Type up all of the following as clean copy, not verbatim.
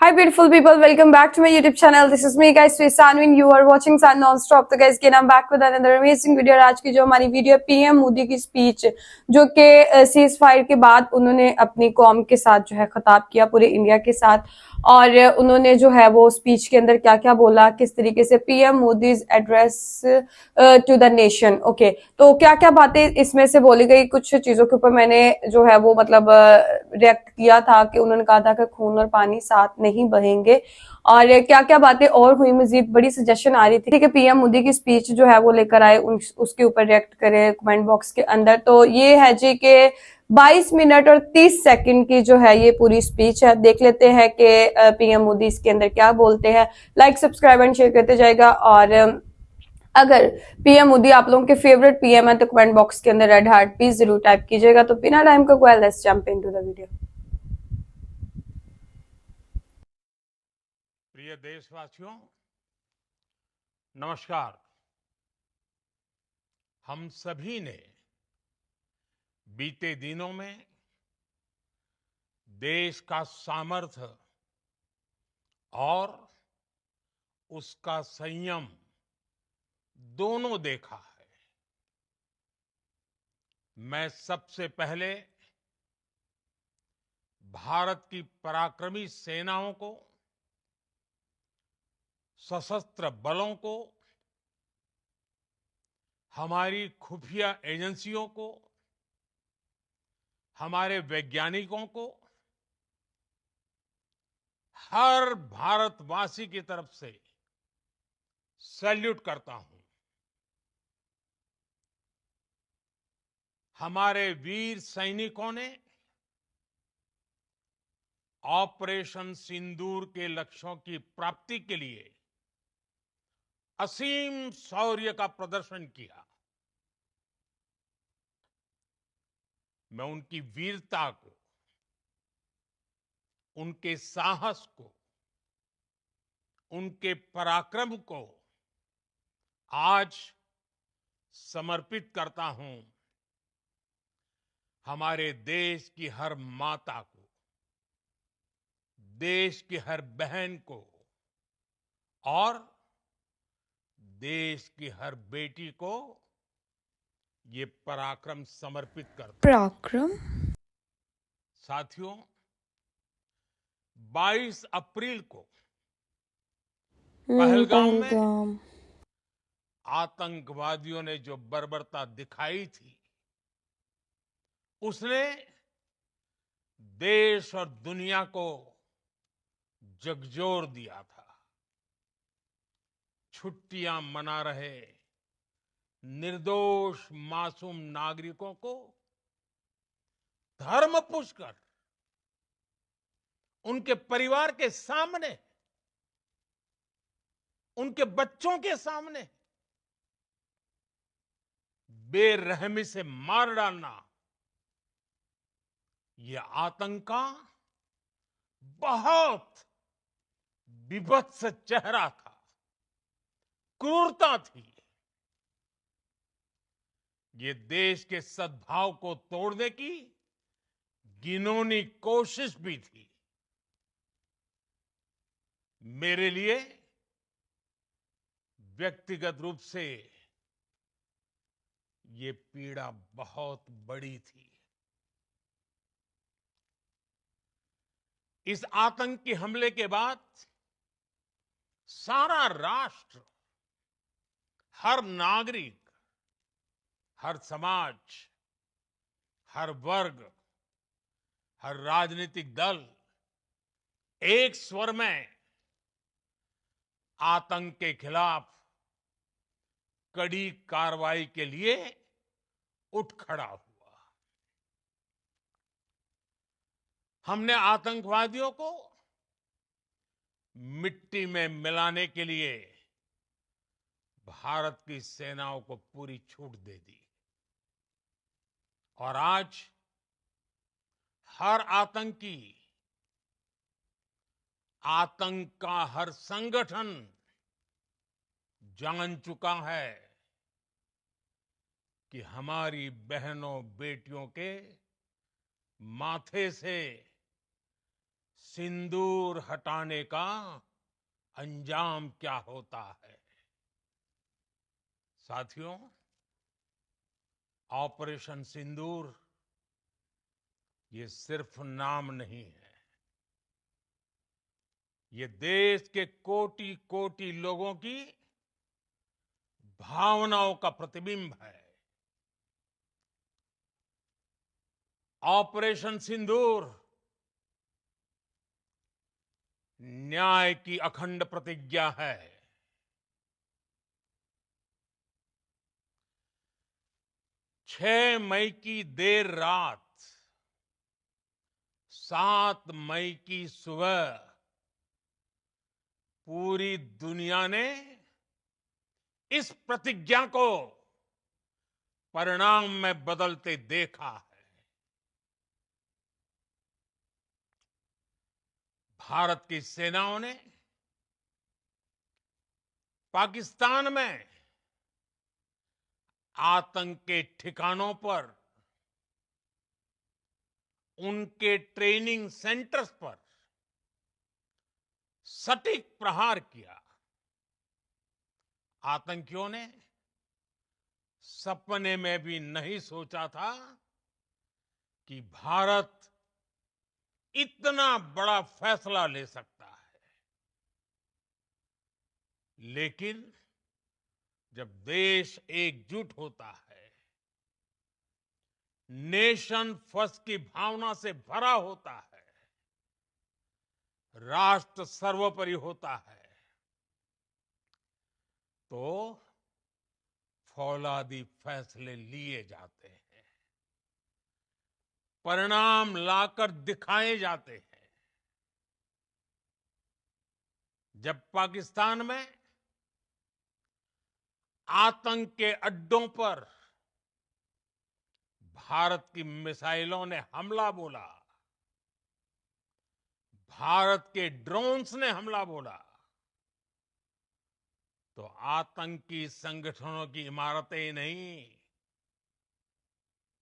Hi beautiful people, welcome back to my YouTube channel. This is me guys, Sanvi and you are watching Sun Non-Stop. तो guys again I'm back with another amazing video. और आज की जो हमारी video PM Modi की speech जो कि cease fire के बाद उन्होंने अपनी कौम के साथ जो है खिताब किया पूरे इंडिया के साथ, और उन्होंने जो है वो स्पीच के अंदर क्या क्या बोला, किस तरीके से PM Modi's address to the nation. Okay, तो क्या क्या बातें इसमें से बोली गई, कुछ चीजों के ऊपर मैंने जो है वो मतलब रिएक्ट किया था कि उन्होंने कहा था कि खून और पानी साथ नहीं बहेंगे, और क्या क्या बातें और हुई। मजीद बड़ी सजेशन आ रही थी कि पीएम मोदी की स्पीच जो है वो लेकर आए, उसके ऊपर रिएक्ट करें कमेंट बॉक्स के अंदर। तो ये है जी के 22 मिनट और 30 सेकंड की जो है ये पूरी स्पीच है। देख लेते हैं कि पीएम मोदी इसके अंदर क्या बोलते हैं। लाइक सब्सक्राइब एंड शेयर करते जाएगा, और अगर पीएम मोदी आप लोगों के फेवरेट पीएम है तो कमेंट बॉक्स के अंदर रेड हार्ट प्लीज जरूर टाइप कीजिएगा। तो बिना टाइम को let's jump into the video. प्रिय देशवासियों, नमस्कार। हम सभी ने बीते दिनों में देश का सामर्थ्य और उसका संयम दोनों देखा है। मैं सबसे पहले भारत की पराक्रमी सेनाओं को, सशस्त्र बलों को, हमारी खुफिया एजेंसियों को, हमारे वैज्ञानिकों को, हर भारतवासी की तरफ से सैल्यूट करता हूं। हमारे वीर सैनिकों ने ऑपरेशन सिंदूर के लक्ष्यों की प्राप्ति के लिए असीम शौर्य का प्रदर्शन किया। मैं उनकी वीरता को, उनके साहस को, उनके पराक्रम को आज समर्पित करता हूं हमारे देश की हर माता को, देश की हर बहन को और देश की हर बेटी को ये पराक्रम समर्पित करता हूं। पराक्रम साथियों, 22 अप्रैल को पहलगाम में आतंकवादियों ने जो बर्बरता दिखाई थी, उसने देश और दुनिया को झकझोर दिया था। छुट्टियां मना रहे निर्दोष मासूम नागरिकों को धर्म पूछकर उनके परिवार के सामने, उनके बच्चों के सामने बेरहमी से मार डालना, यह आतंक का बहुत बीभत्स चेहरा था, क्रूरता थी। ये देश के सद्भाव को तोड़ने की घिनौनी कोशिश भी थी। मेरे लिए व्यक्तिगत रूप से ये पीड़ा बहुत बड़ी थी। इस आतंकी हमले के बाद सारा राष्ट्र, हर नागरिक, हर समाज, हर वर्ग, हर राजनीतिक दल एक स्वर में आतंक के खिलाफ कड़ी कार्रवाई के लिए उठ खड़ा हुआ। हमने आतंकवादियों को मिट्टी में मिलाने के लिए भारत की सेनाओं को पूरी छूट दे दी, और आज हर आतंकी, आतंक का हर संगठन जान चुका है कि हमारी बहनों बेटियों के माथे से सिंदूर हटाने का अंजाम क्या होता है। साथियों, ऑपरेशन सिंदूर ये सिर्फ नाम नहीं है, ये देश के कोटि कोटि लोगों की भावनाओं का प्रतिबिंब है। ऑपरेशन सिंदूर न्याय की अखंड प्रतिज्ञा है। 6 मई की देर रात, 7 मई की सुबह पूरी दुनिया ने इस प्रतिज्ञा को परिणाम में बदलते देखा है। भारत की सेनाओं ने पाकिस्तान में आतंक के ठिकानों पर, उनके ट्रेनिंग सेंटर्स पर सटीक प्रहार किया। आतंकियों ने सपने में भी नहीं सोचा था कि भारत इतना बड़ा फैसला ले सकता है। लेकिन जब देश एकजुट होता है, नेशन फर्स्ट की भावना से भरा होता है, राष्ट्र सर्वोपरि होता है, तो फौलादी फैसले लिए जाते हैं, परिणाम लाकर दिखाए जाते हैं। जब पाकिस्तान में आतंक के अड्डों पर भारत की मिसाइलों ने हमला बोला, भारत के ड्रोन्स ने हमला बोला, तो आतंकी संगठनों की इमारतें नहीं,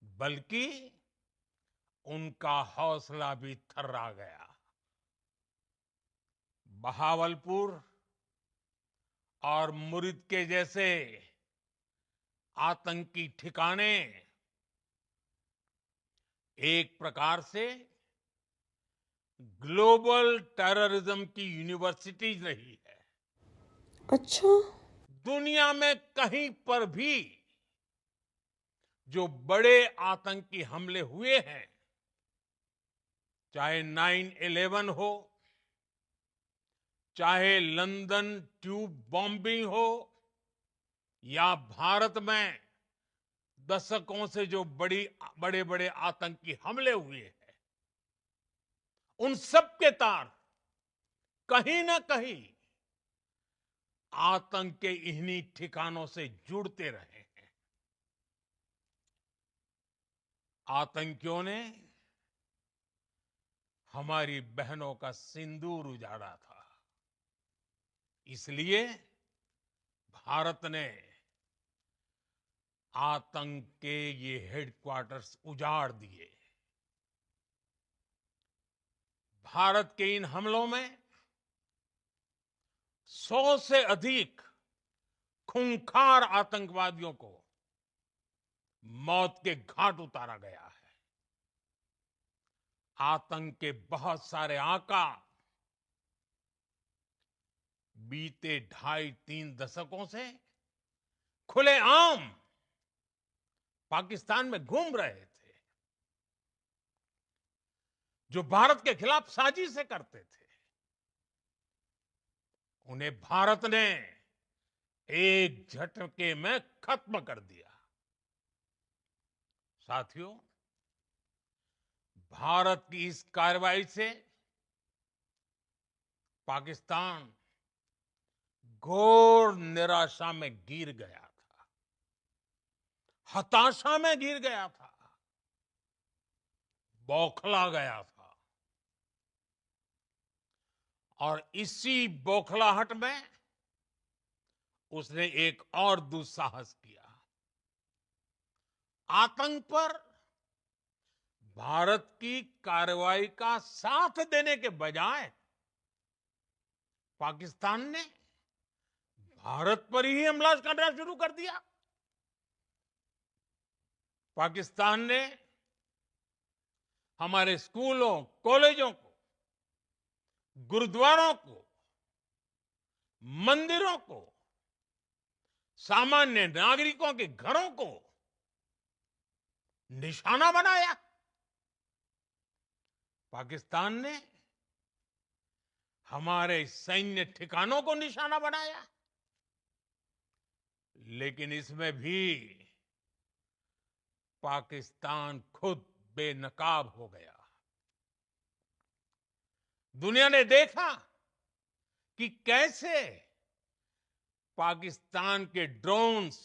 बल्कि उनका हौसला भी थर्रा गया। बहावलपुर और मुरिद के जैसे आतंकी ठिकाने एक प्रकार से ग्लोबल टेररिज्म की यूनिवर्सिटीज रही है। अच्छा। दुनिया में कहीं पर भी जो बड़े आतंकी हमले हुए हैं, चाहे 9/11 हो, चाहे लंदन ट्यूब बॉम्बिंग हो, या भारत में दशकों से जो बड़े बड़े आतंकी हमले हुए हैं, उन सब के तार कहीं ना कहीं आतंक के इन्हीं ठिकानों से जुड़ते रहे हैं। आतंकियों ने हमारी बहनों का सिंदूर उजाड़ा था, इसलिए भारत ने आतंक के ये हेडक्वार्टर्स उजाड़ दिए। भारत के इन हमलों में 100 से अधिक खूंखार आतंकवादियों को मौत के घाट उतारा गया है। आतंक के बहुत सारे आका बीते 2.5-3 दशकों से खुलेआम पाकिस्तान में घूम रहे थे, जो भारत के खिलाफ साजिशें करते थे। उन्हें भारत ने एक झटके में खत्म कर दिया। साथियों, भारत की इस कार्रवाई से पाकिस्तान घोर निराशा में गिर गया था, हताशा में गिर गया था, बौखला गया था। और इसी बौखलाहट में उसने एक और दुस्साहस किया। आतंक पर भारत की कार्रवाई का साथ देने के बजाय पाकिस्तान ने भारत पर ही हमला करना शुरू कर दिया। पाकिस्तान ने हमारे स्कूलों, कॉलेजों को, गुरुद्वारों को, मंदिरों को, सामान्य नागरिकों के घरों को निशाना बनाया। पाकिस्तान ने हमारे सैन्य ठिकानों को निशाना बनाया। लेकिन इसमें भी पाकिस्तान खुद बेनकाब हो गया। दुनिया ने देखा कि कैसे पाकिस्तान के ड्रोन्स,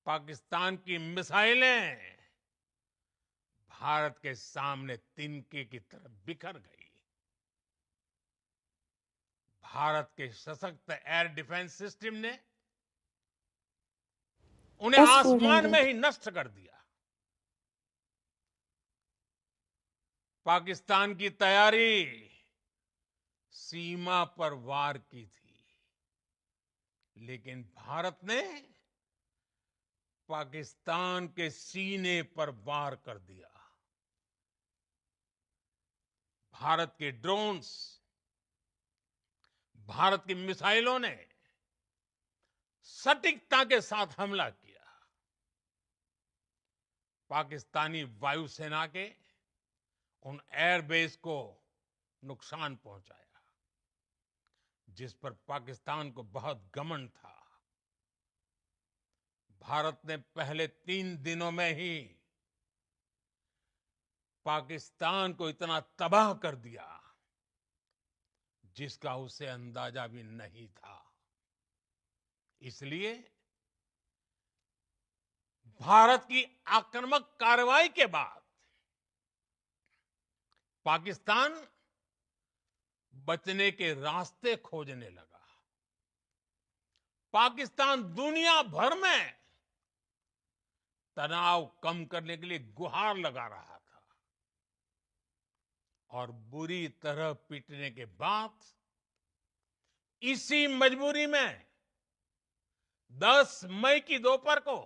पाकिस्तान की मिसाइलें भारत के सामने तिनके की तरह बिखर गई। भारत के सशक्त एयर डिफेंस सिस्टम ने उन्हें आसमान में ही नष्ट कर दिया। पाकिस्तान की तैयारी सीमा पर वार की थी, लेकिन भारत ने पाकिस्तान के सीने पर वार कर दिया। भारत के ड्रोन्स, भारत की मिसाइलों ने सटीकता के साथ हमला किया। पाकिस्तानी वायुसेना के उन एयरबेस को नुकसान पहुंचाया, जिस पर पाकिस्तान को बहुत घमंड था। भारत ने पहले 3 दिनों में ही पाकिस्तान को इतना तबाह कर दिया जिसका उसे अंदाजा भी नहीं था। इसलिए भारत की आक्रामक कार्रवाई के बाद पाकिस्तान बचने के रास्ते खोजने लगा। पाकिस्तान दुनिया भर में तनाव कम करने के लिए गुहार लगा रहा था, और बुरी तरह पीटने के बाद इसी मजबूरी में 10 मई की दोपहर को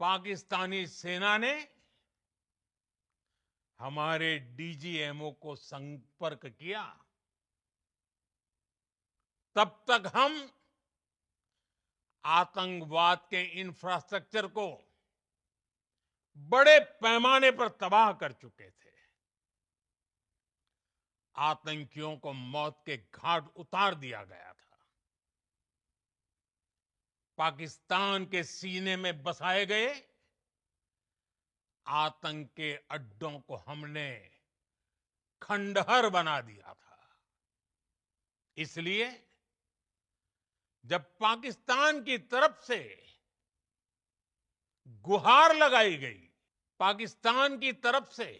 पाकिस्तानी सेना ने हमारे डीजीएमओ को संपर्क किया। तब तक हम आतंकवाद के इंफ्रास्ट्रक्चर को बड़े पैमाने पर तबाह कर चुके थे। आतंकियों को मौत के घाट उतार दिया गया था। पाकिस्तान के सीने में बसाए गए आतंक के अड्डों को हमने खंडहर बना दिया था। इसलिए जब पाकिस्तान की तरफ से गुहार लगाई गई, पाकिस्तान की तरफ से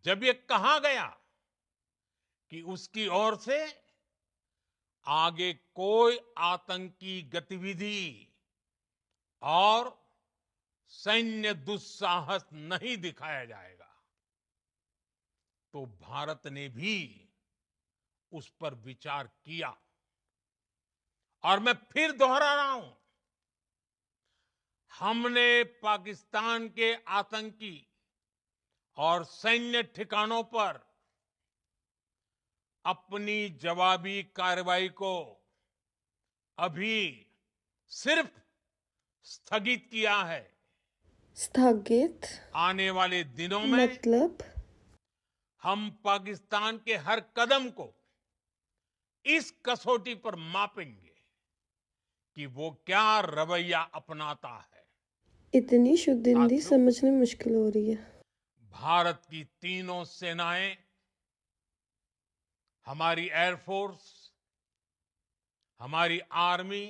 जब ये कहा गया कि उसकी ओर से आगे कोई आतंकी गतिविधि और सैन्य दुस्साहस नहीं दिखाया जाएगा, तो भारत ने भी उस पर विचार किया। और मैं फिर दोहरा रहा हूं, हमने पाकिस्तान के आतंकी और सैन्य ठिकानों पर अपनी जवाबी कार्रवाई को अभी सिर्फ स्थगित किया है। स्थगित आने वाले दिनों में मतलब? हम पाकिस्तान के हर कदम को इस कसौटी पर मापेंगे कि वो क्या रवैया अपनाता है। इतनी शुद्ध हिंदी साथियों, समझने मुश्किल हो रही है। भारत की तीनों सेनाएं, हमारी एयरफोर्स, हमारी आर्मी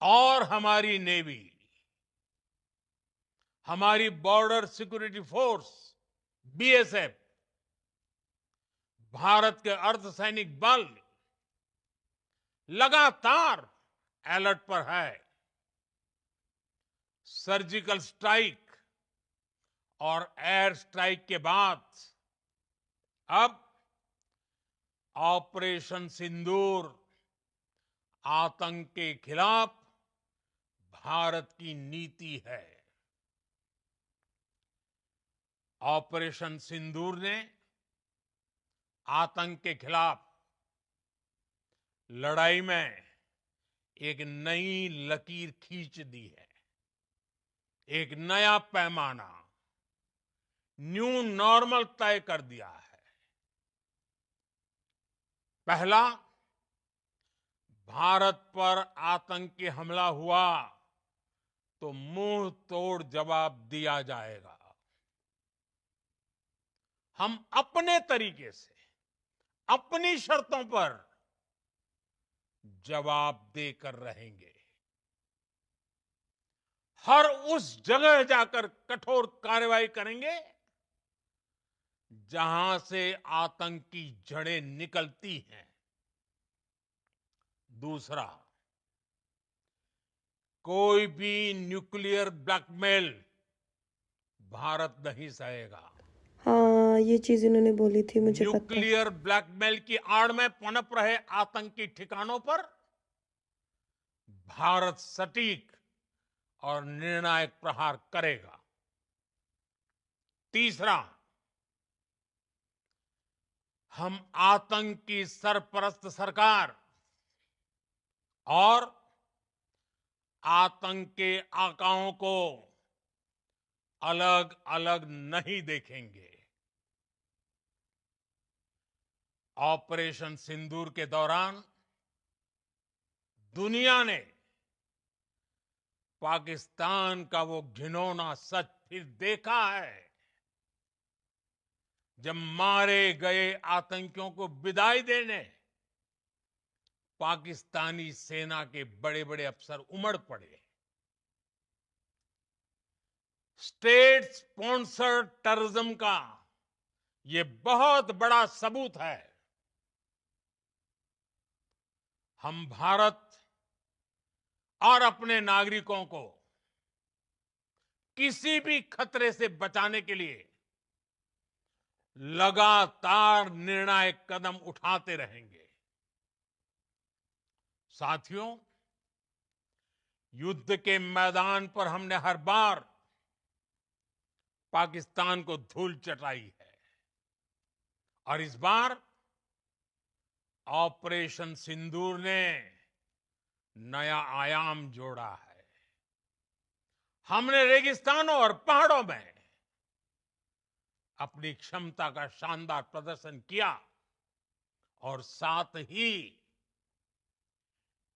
और हमारी नेवी, हमारी border security force BSF, Bharat के अर्धसैनिक बल लगातार अलर्ट पर है। सर्जिकल स्ट्राइक और एयर स्ट्राइक के बाद अब ऑपरेशन सिंदूर आतंक के खिलाफ भारत की नीति है। ऑपरेशन सिंदूर ने आतंक के खिलाफ लड़ाई में एक नई लकीर खींच दी है, एक नया पैमाना, न्यू नॉर्मल तय कर दिया है। पहला, भारत पर आतंकी हमला हुआ तो मुंह तोड़ जवाब दिया जाएगा। हम अपने तरीके से, अपनी शर्तों पर जवाब देकर रहेंगे। हर उस जगह जाकर कठोर कार्रवाई करेंगे जहां से आतंक की जड़ें निकलती हैं। दूसरा, कोई भी न्यूक्लियर ब्लैकमेल भारत नहीं सहेगा। हाँ, ये चीज इन्होंने बोली थी, मुझे पता है। न्यूक्लियर ब्लैकमेल की आड़ में पनप रहे आतंकी ठिकानों पर भारत सटीक और निर्णायक प्रहार करेगा। तीसरा, हम आतंक की सरपरस्त सरकार और आतंक के आकाओं को अलग अलग नहीं देखेंगे। ऑपरेशन सिंदूर के दौरान दुनिया ने पाकिस्तान का वो घिनौना सच फिर देखा है, जब मारे गए आतंकियों को विदाई देने पाकिस्तानी सेना के बड़े बड़े अफसर उमड़ पड़े। स्टेट स्पॉन्सर्ड टेररिज्म का ये बहुत बड़ा सबूत है। हम भारत और अपने नागरिकों को किसी भी खतरे से बचाने के लिए लगातार निर्णायक कदम उठाते रहेंगे। साथियों, युद्ध के मैदान पर हमने हर बार पाकिस्तान को धूल चटाई है और इस बार ऑपरेशन सिंदूर ने नया आयाम जोड़ा है। हमने रेगिस्तानों और पहाड़ों में अपनी क्षमता का शानदार प्रदर्शन किया और साथ ही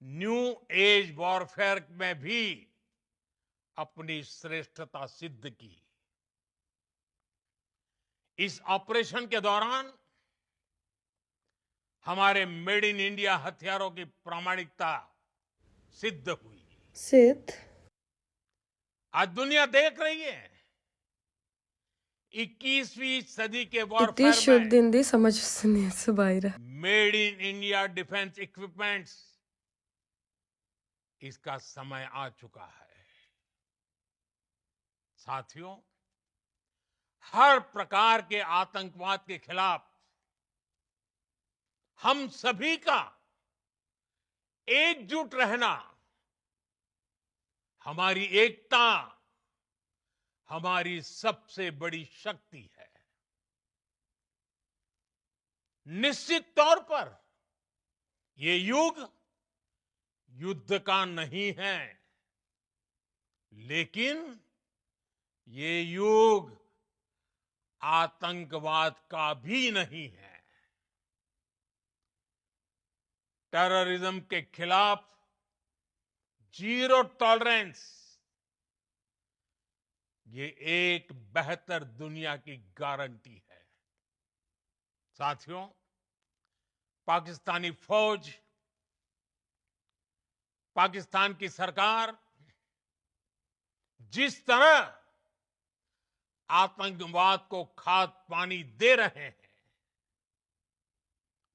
न्यू एज वॉरफेयर में भी अपनी श्रेष्ठता सिद्ध की। इस ऑपरेशन के दौरान हमारे मेड इन इंडिया हथियारों की प्रामाणिकता सिद्ध हुई। सिद्ध? आज दुनिया देख रही है 21वीं सदी के किती वॉरफेयर शुभ में दिन दी समझ नहीं से बाहर made in India defence equipments, इसका समय आ चुका है। साथियों, हर प्रकार के आतंकवाद के खिलाफ हम सभी का एकजुट रहना हमारी एकता, हमारी सबसे बड़ी शक्ति है। निश्चित तौर पर ये युग युद्ध का नहीं है, लेकिन ये युग आतंकवाद का भी नहीं है। टेररिज्म के खिलाफ जीरो टॉलरेंस, ये एक बेहतर दुनिया की गारंटी है। साथियों, पाकिस्तानी फौज, पाकिस्तान की सरकार जिस तरह आतंकवाद को खाद पानी दे रहे हैं,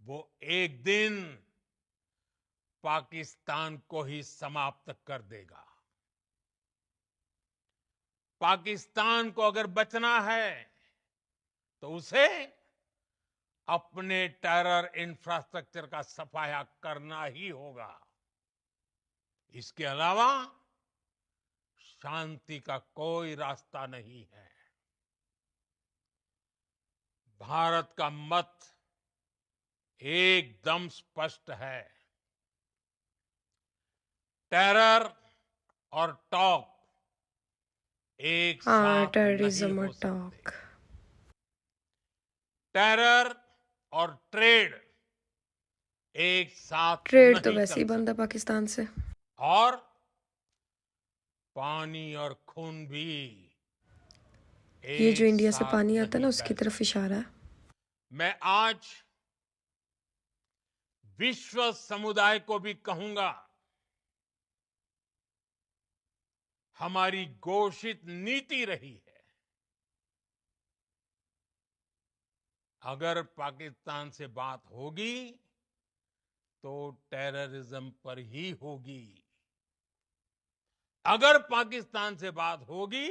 वो एक दिन पाकिस्तान को ही समाप्त कर देगा। पाकिस्तान को अगर बचना है तो उसे अपने टेरर इंफ्रास्ट्रक्चर का सफाया करना ही होगा। इसके अलावा शांति का कोई रास्ता नहीं है। भारत का मत एकदम स्पष्ट है। टेरर और टॉक एक हाँ साथ नहीं टेररिज्म हो और सकते। टॉक। टेरर और ट्रेड एक साथ ट्रेड तो नहीं वैसे ही चल बंद है सकते। पाकिस्तान से। और पानी और खून भी ये जो एक इंडिया से साथ पानी आता है ना नहीं उसकी बह तरफ सकते। इशारा है। मैं आज विश्व समुदाय को भी कहूंगा, हमारी घोषित नीति रही है, अगर पाकिस्तान से बात होगी तो टेररिज्म पर ही होगी। अगर पाकिस्तान से बात होगी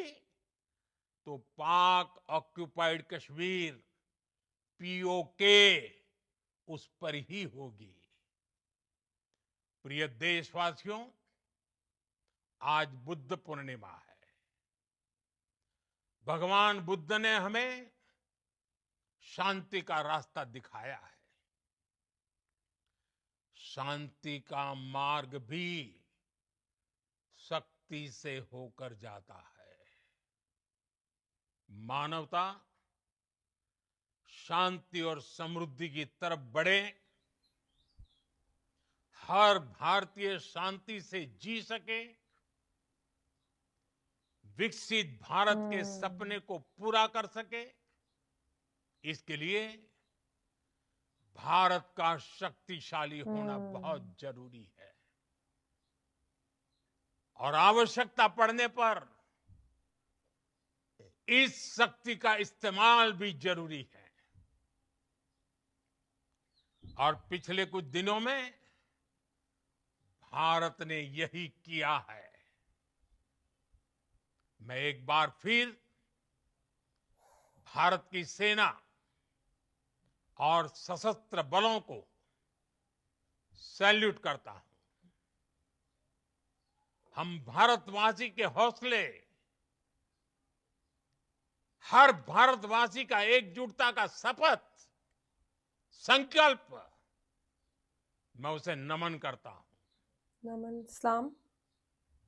तो पाक ऑक्युपाइड कश्मीर पीओके उस पर ही होगी। प्रिय देशवासियों, आज बुद्ध पूर्णिमा है। भगवान बुद्ध ने हमें शांति का रास्ता दिखाया है। शांति का मार्ग भी शक्ति से होकर जाता है। मानवता शांति और समृद्धि की तरफ बढ़े, हर भारतीय शांति से जी सके, विकसित भारत के सपने को पूरा कर सके, इसके लिए भारत का शक्तिशाली होना बहुत जरूरी है। और आवश्यकता पड़ने पर इस शक्ति का इस्तेमाल भी जरूरी है। और पिछले कुछ दिनों में भारत ने यही किया है। मैं एक बार फिर भारत की सेना और सशस्त्र बलों को सैल्यूट करता हूं। हम भारतवासी के हौसले, हर भारतवासी का एकजुटता का शपथ, संकल्प, मैं उसे नमन करता हूं। नमन सलाम।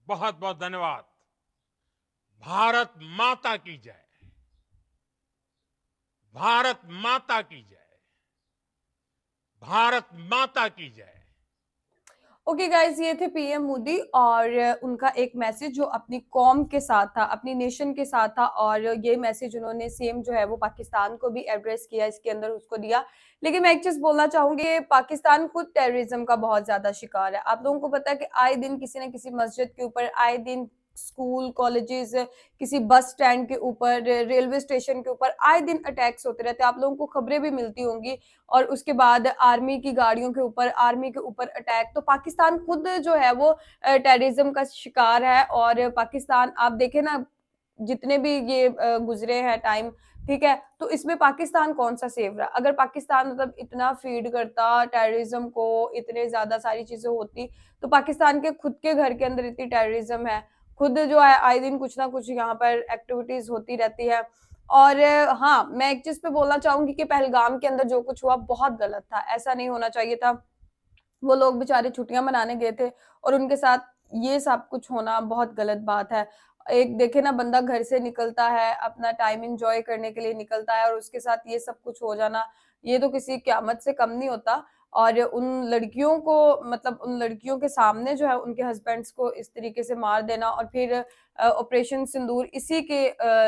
बहुत बहुत धन्यवाद। भारत माता की जय। भारत माता की जय। भारत माता की जय। ओके गाइज, ये थे पीएम मोदी और उनका एक मैसेज जो अपनी कौम के साथ था, अपनी नेशन के साथ था। और ये मैसेज उन्होंने सेम जो है वो पाकिस्तान को भी एड्रेस किया, इसके अंदर उसको दिया। लेकिन मैं एक चीज बोलना चाहूंगी, पाकिस्तान खुद टेररिज्म का बहुत ज्यादा शिकार है। आप लोगों को पता है कि आए दिन किसी न किसी मस्जिद के ऊपर, आए दिन स्कूल कॉलेजेस, किसी बस स्टैंड के ऊपर, रेलवे स्टेशन के ऊपर आए दिन अटैक्स होते रहते हैं। आप लोगों को खबरें भी मिलती होंगी। और उसके बाद आर्मी की गाड़ियों के ऊपर, आर्मी के ऊपर अटैक। तो पाकिस्तान खुद जो है वो टेररिज्म का शिकार है। और पाकिस्तान आप देखें ना, जितने भी ये गुजरे हैं टाइम, ठीक है, तो इसमें पाकिस्तान कौन सा सेव रहा? अगर पाकिस्तान मतलब इतना फीड करता टेररिज्म को, इतने ज्यादा सारी चीजें होती, तो पाकिस्तान के खुद के घर के अंदर इतनी टेररिज्म है, खुद जो है आए दिन कुछ ना कुछ यहाँ पर एक्टिविटीज होती रहती है। और हाँ, मैं एक चीज पे बोलना चाहूंगी कि पहलगाम के अंदर जो कुछ हुआ बहुत गलत था, ऐसा नहीं होना चाहिए था। वो लोग बेचारे छुट्टियां मनाने गए थे और उनके साथ ये सब कुछ होना बहुत गलत बात है। एक देखे ना, बंदा घर से निकलता है, अपना टाइम एंजॉय करने के लिए निकलता है, और उसके साथ ये सब कुछ हो जाना, ये तो किसी क़यामत से कम नहीं होता। और उन लड़कियों को, मतलब उन लड़कियों के सामने जो है उनके हस्बैंड्स को इस तरीके से मार देना। और फिर ऑपरेशन सिंदूर इसी के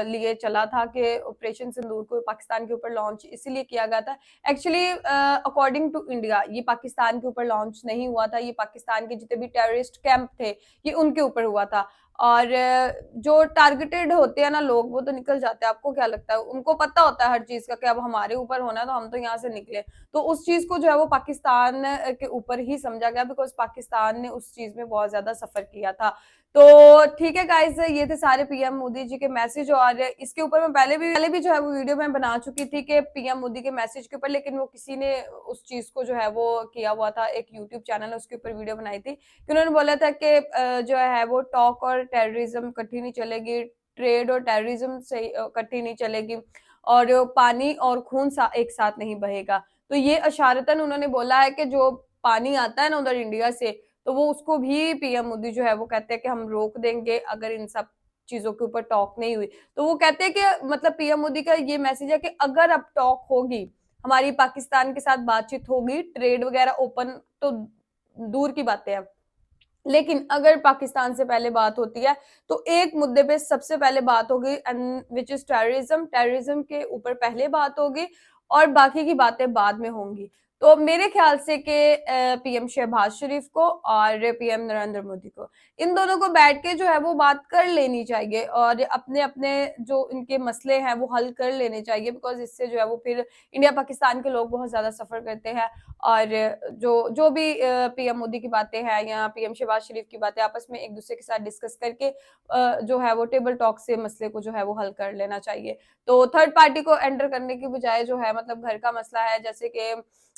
लिए चला था कि ऑपरेशन सिंदूर को पाकिस्तान के ऊपर लॉन्च इसीलिए किया गया था। एक्चुअली अकॉर्डिंग टू इंडिया ये पाकिस्तान के ऊपर लॉन्च नहीं हुआ था, ये पाकिस्तान के जितने भी टेररिस्ट कैंप थे ये उनके ऊपर हुआ था। और जो टारगेटेड होते हैं ना लोग, वो तो निकल जाते हैं। आपको क्या लगता है? उनको पता होता है हर चीज का कि अब हमारे ऊपर होना है तो हम तो यहाँ से निकले। तो उस चीज को जो है वो पाकिस्तान के ऊपर ही समझा गया, बिकॉज पाकिस्तान ने उस चीज में बहुत ज्यादा सफर किया था। तो ठीक है गाइस, ये थे सारे पीएम मोदी जी के मैसेज, और इसके ऊपर मैं पहले भी जो है वो वीडियो मैं बना चुकी थी कि पीएम मोदी के मैसेज के ऊपर, लेकिन वो किसी ने उस चीज को जो है वो किया हुआ था, एक यूट्यूब चैनल है उसके ऊपर वीडियो बनाई थी कि उन्होंने बोला था कि जो है वो टॉक और टेररिज्म इकट्ठी नहीं चलेगी, ट्रेड और टेररिज्म से इकट्ठी नहीं चलेगी, और पानी और खून एक साथ नहीं बहेगा। तो ये इशारतन उन्होंने बोला है कि जो पानी आता है ना उधर इंडिया से, तो वो उसको भी पीएम मोदी जो है वो कहते हैं कि हम रोक देंगे अगर इन सब चीजों के ऊपर टॉक नहीं हुई। तो वो कहते हैं कि मतलब पीएम मोदी का ये मैसेज है कि अगर अब टॉक होगी, हमारी पाकिस्तान के साथ बातचीत होगी, ट्रेड वगैरह ओपन तो दूर की बातें हैं, लेकिन अगर पाकिस्तान से पहले बात होती है तो एक मुद्दे पे सबसे पहले बात होगी, विच इज टेररिज्म। टेररिज्म के ऊपर पहले बात होगी और बाकी की बातें बाद में होंगी। तो मेरे ख्याल से कि पीएम शहबाज शरीफ को और पीएम नरेंद्र मोदी को, इन दोनों को बैठ के जो है वो बात कर लेनी चाहिए और अपने अपने जो इनके मसले हैं वो हल कर लेने चाहिए, बिकॉज इससे जो है वो फिर इंडिया पाकिस्तान के लोग बहुत ज्यादा सफर करते हैं, और जो भी पीएम मोदी की बातें हैं या पीएम शहबाज शरीफ की बातें आपस में एक दूसरे के साथ डिस्कस करके जो है वो टेबल टॉक से मसले को जो है वो हल कर लेना चाहिए। तो थर्ड पार्टी को एंटर करने की बजाय जो है मतलब घर का मसला है, जैसे कि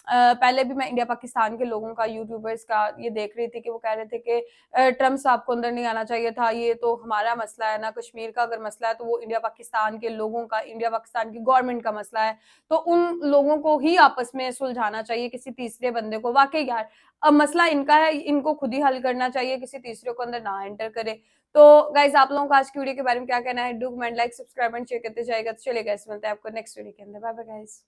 पहले भी मैं इंडिया पाकिस्तान के लोगों का, यूट्यूबर्स का ये देख रही थी कि वो कह रहे थे कि ट्रम्प साहब को अंदर नहीं आना चाहिए था, ये तो हमारा मसला है ना, कश्मीर का अगर मसला है तो वो इंडिया पाकिस्तान के लोगों का, इंडिया पाकिस्तान की गवर्नमेंट का मसला है, तो उन लोगों को ही आपस में सुलझाना चाहिए, किसी तीसरे बंदे को। वाकई यार अब मसला इनका है, इनको खुद ही हल करना चाहिए, किसी तीसरे को अंदर ना एंटर करे। तो गाइज आप लोगों को आज की वीडियो के बारे में क्या कहना है? Do comment, like, subscribe and share करते जाएगा। तो चलिए गाइस, मिलते हैं आपको नेक्स्ट वीडियो के अंदर। Bye bye guys.